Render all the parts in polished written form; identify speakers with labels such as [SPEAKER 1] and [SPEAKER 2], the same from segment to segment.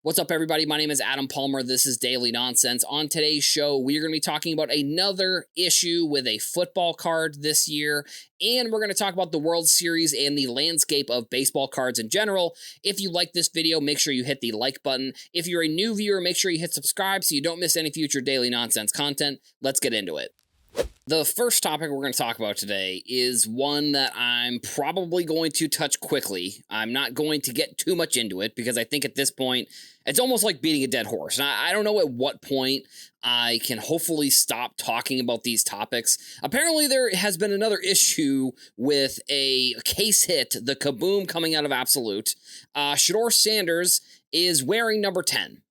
[SPEAKER 1] What's up, everybody? My name is Adam Palmer. This is Daily Nonsense. On today's show, we're going to be talking about another issue with a football card this year, and we're going to talk about the World Series and the landscape of baseball cards in general. If you like this video, make sure you hit the like button. If you're a new viewer, make sure you hit subscribe so you don't miss any future Daily Nonsense content. Let's get into it. The first topic we're going to talk about today is one that I'm probably going to touch quickly. I'm not going to get too much into it because I think at this point, it's almost like beating a dead horse. And I don't know at what point I can hopefully stop talking about these topics. Apparently, there has been another issue with a case hit, the kaboom coming out of Absolute. Shedeur Sanders is wearing number 10.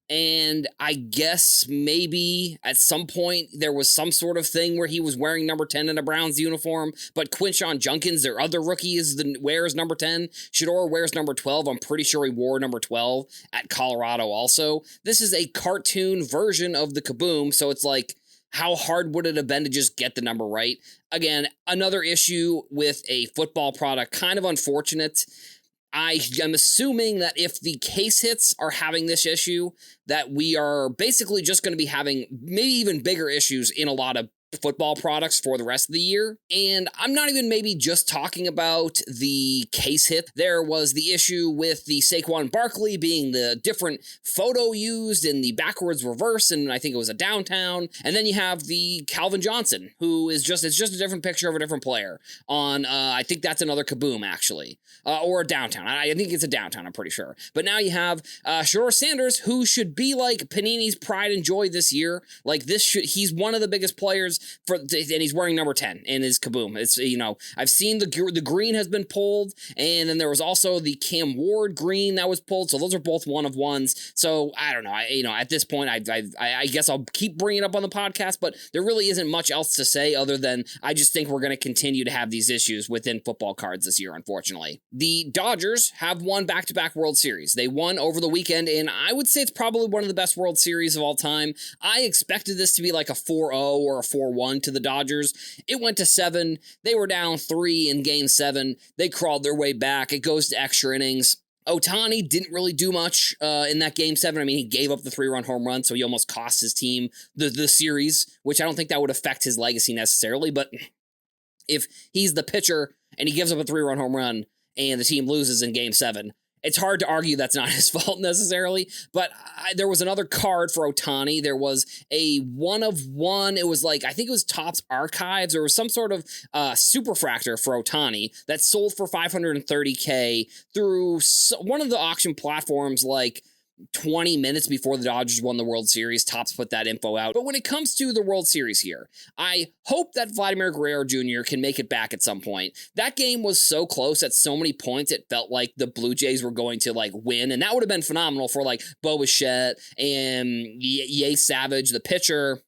[SPEAKER 1] And I guess maybe at some point there was some sort of thing where he was wearing number 10 in a Browns uniform, but Quinshon Judkins, their other rookie, wears number 10. Shedeur wears number 12. I'm pretty sure he wore number 12 at Colorado also. This is a cartoon version of the kaboom, so it's like, how hard would it have been to just get the number right? Again, another issue with a football product, kind of unfortunate. I am assuming that if the case hits are having this issue, that we are basically just going to be having maybe even bigger issues in a lot of football products for the rest of the year. And I'm not even maybe just talking about the case hit. There was the issue with the Saquon Barkley being the different photo used in the backwards reverse, and I think it was a downtown. And then you have the Calvin Johnson, who is just, it's just a different picture of a different player on, I think that's another kaboom actually, or a downtown. I think it's a downtown, I'm pretty sure. But now you have Shedeur Sanders, who should be like Panini's pride and joy this year. Like he's one of the biggest players and he's wearing number 10 in his kaboom. It's, I've seen the green has been pulled, and then there was also the Cam Ward green that was pulled. So those are both one of ones. So I don't know. At this point, I guess I'll keep bringing it up on the podcast, but there really isn't much else to say other than I just think we're going to continue to have these issues within football cards this year, unfortunately. The Dodgers have won back-to-back World Series. They won over the weekend, and I would say it's probably one of the best World Series of all time. I expected this to be like a 4-0 or a 4-1 to the Dodgers. It went to 7. They were down 3 in game 7. They crawled their way back. It goes to extra innings. Ohtani didn't really do much in that game 7. I mean, he gave up the 3-run home run, so he almost cost his team the series, which I don't think that would affect his legacy necessarily. But if he's the pitcher and he gives up a 3-run home run and the team loses in game 7, it's hard to argue that's not his fault necessarily, but there was another card for Ohtani. There was a 1 of 1. It was like, I think it was Topps Archives. There was some sort of superfractor for Ohtani that sold for $530K through one of the auction platforms like 20 minutes before the Dodgers won the World Series. Topps put that info out. But when it comes to the World Series here, I hope that Vladimir Guerrero Jr. can make it back at some point. That game was so close at so many points, it felt like the Blue Jays were going to win, and that would have been phenomenal for Bo Bichette and Ye Savage, the pitcher,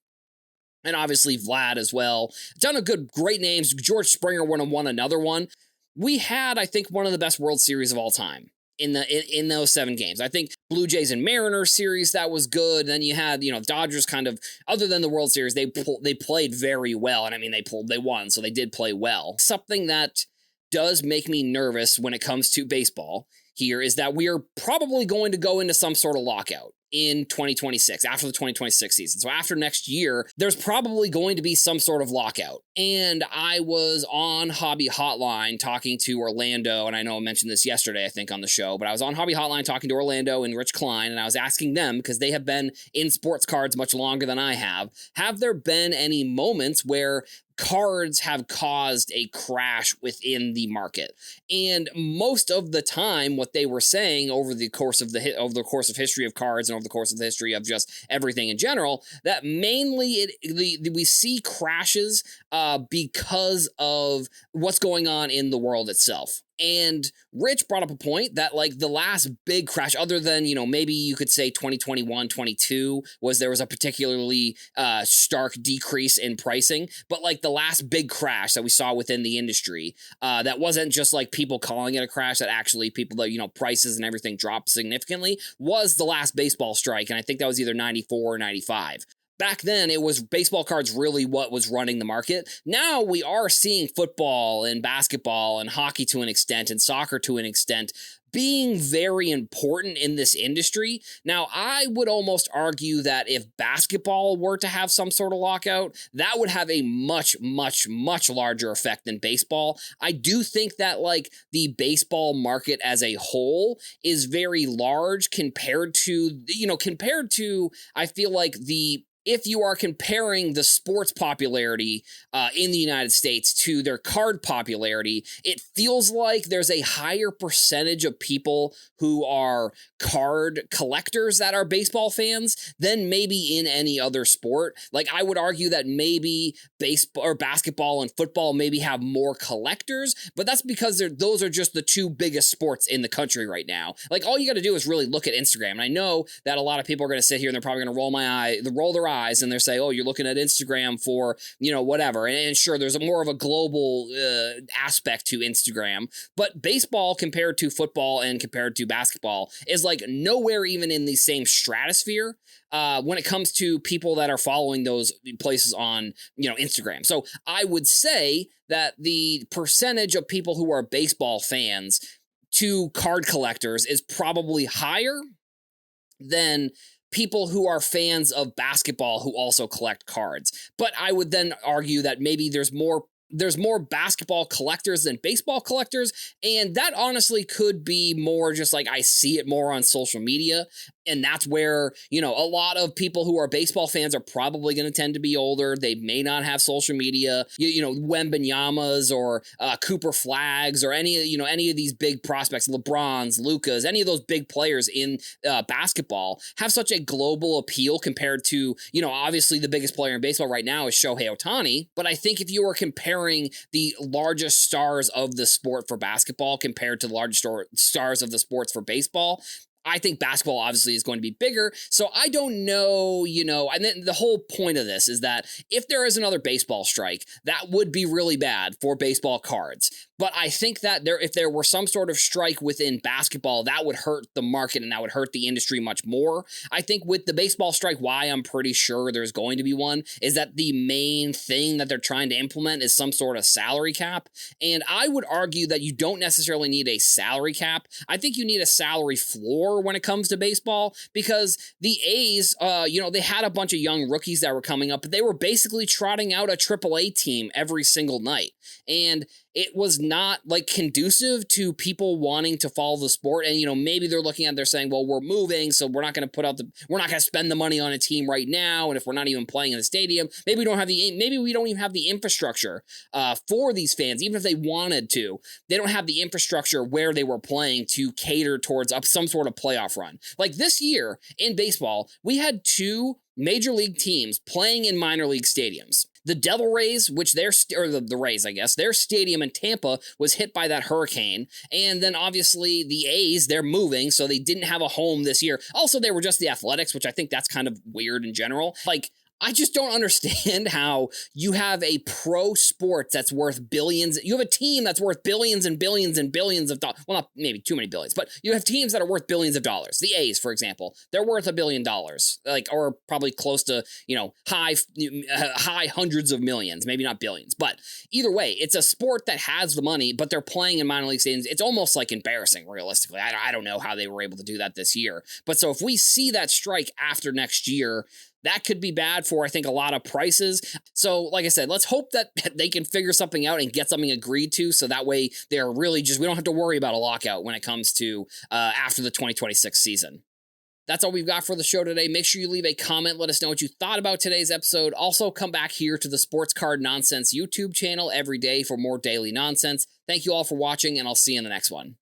[SPEAKER 1] and obviously Vlad as well. Done a great names. George Springer won another one. We had, I think, one of the best World Series of all time in those 7 games. I think Blue Jays and Mariners series, that was good. Then you had, Dodgers kind of, other than the World Series, they played very well. And I mean, they won, so they did play well. Something that does make me nervous when it comes to baseball here is that we are probably going to go into some sort of lockout in 2026, after the 2026 season. So after next year, there's probably going to be some sort of lockout. And I was on Hobby Hotline talking to Orlando, and I know I mentioned this yesterday, I think, on the show, but I was on Hobby Hotline talking to Orlando and Rich Klein, and I was asking them, because they have been in sports cards much longer than I have there been any moments where cards have caused a crash within the market? And most of the time, what they were saying over the course of history of cards and over the course of the history of just everything in general, that mainly we see crashes because of what's going on in the world itself. And Rich brought up a point that the last big crash, other than, maybe you could say 2021, 22, there was a particularly stark decrease in pricing. But the last big crash that we saw within the industry, that wasn't just people calling it a crash, that actually people that, prices and everything dropped significantly, was the last baseball strike. And I think that was either 94 or 95. Back then, it was baseball cards really what was running the market. Now we are seeing football and basketball and hockey to an extent and soccer to an extent being very important in this industry. Now, I would almost argue that if basketball were to have some sort of lockout, that would have a much, much, much larger effect than baseball. I do think that like the baseball market as a whole is very large compared to, I feel like if you are comparing the sports popularity in the United States to their card popularity, it feels like there's a higher percentage of people who are card collectors that are baseball fans than maybe in any other sport. Like I would argue that maybe baseball or basketball and football maybe have more collectors, but that's because those are just the two biggest sports in the country right now. Like all you got to do is really look at Instagram. And I know that a lot of people are going to sit here and they're probably going to roll their eyes and they're saying, oh, you're looking at Instagram for, whatever. And sure, there's more of a global aspect to Instagram, but baseball compared to football and compared to basketball is like nowhere even in the same stratosphere when it comes to people that are following those places on, Instagram. So I would say that the percentage of people who are baseball fans to card collectors is probably higher than people who are fans of basketball who also collect cards. But I would then argue that maybe there's more basketball collectors than baseball collectors, and that honestly could be more just like I see it more on social media. And that's where, a lot of people who are baseball fans are probably going to tend to be older. They may not have social media. Wembanyamas or Cooper Flags or any of these big prospects, LeBrons, Lucas, any of those big players in basketball have such a global appeal compared to, obviously the biggest player in baseball right now is Shohei Ohtani. But I think if you were comparing the largest stars of the sport for basketball compared to the largest stars of the sports for baseball, I think basketball obviously is going to be bigger. So I don't know, and then the whole point of this is that if there is another baseball strike, that would be really bad for baseball cards. But I think that if there were some sort of strike within basketball, that would hurt the market and that would hurt the industry much more. I think with the baseball strike, why I'm pretty sure there's going to be one is that the main thing that they're trying to implement is some sort of salary cap. And I would argue that you don't necessarily need a salary cap. I think you need a salary floor when it comes to baseball because the A's, they had a bunch of young rookies that were coming up, but they were basically trotting out a AAA team every single night. And it was not like conducive to people wanting to follow the sport. And, maybe they're looking at, they're saying, well, we're moving, so we're not going to spend the money on a team right now. And if we're not even playing in the stadium, maybe we don't even have the infrastructure for these fans. Even if they wanted to, they don't have the infrastructure where they were playing to cater towards some sort of playoff run. Like this year in baseball, we had two major league teams playing in minor league stadiums. The Devil Rays, which the Rays, I guess, their stadium in Tampa was hit by that hurricane. And then obviously the A's, they're moving, so they didn't have a home this year. Also, they were just the Athletics, which I think that's kind of weird in general. Like, I just don't understand how you have a pro sport that's worth billions. You have a team that's worth billions and billions and billions of dollars. Well, not maybe too many billions, but you have teams that are worth billions of dollars. The A's, for example, they're worth $1 billion, or probably close to, high hundreds of millions, maybe not billions. But either way, it's a sport that has the money, but they're playing in minor league stadiums. It's almost like embarrassing, realistically. I don't know how they were able to do that this year. But so if we see that strike after next year, that could be bad for, I think, a lot of prices. So, like I said, let's hope that they can figure something out and get something agreed to. So that way they're really we don't have to worry about a lockout when it comes to after the 2026 season. That's all we've got for the show today. Make sure you leave a comment. Let us know what you thought about today's episode. Also, come back here to the Sports Card Nonsense YouTube channel every day for more daily nonsense. Thank you all for watching, and I'll see you in the next one.